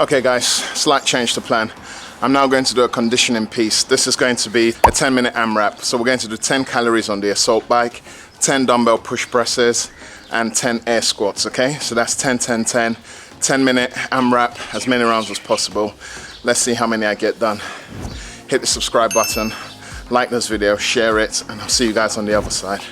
Okay guys, slight change to plan. I'm now going to do a conditioning piece. This is going to be a 10-minute AMRAP. So we're going to do 10 calories on the assault bike, 10 dumbbell push presses, and 10 air squats, okay? So that's 10, 10, 10, 10-minute AMRAP, as many rounds as possible. Let's see how many I get done. Hit the subscribe button, like this video, share it, and I'll see you guys on the other side.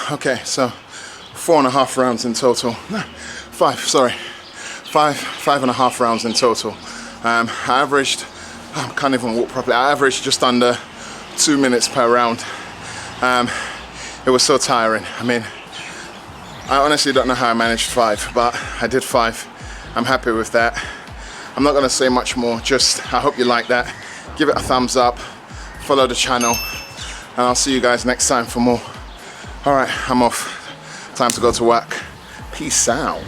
Okay, so 4.5 rounds in total. Five and a half rounds in total. I averaged, I can't even walk properly, I averaged just under 2 minutes per round. It was so tiring. I mean, I honestly don't know how I managed 5, but I did 5. I'm happy with that. I'm not gonna say much more, just I hope you like that. Give it a thumbs up, follow the channel, and I'll see you guys next time for more. All right, I'm off. Time to go to work. Peace out.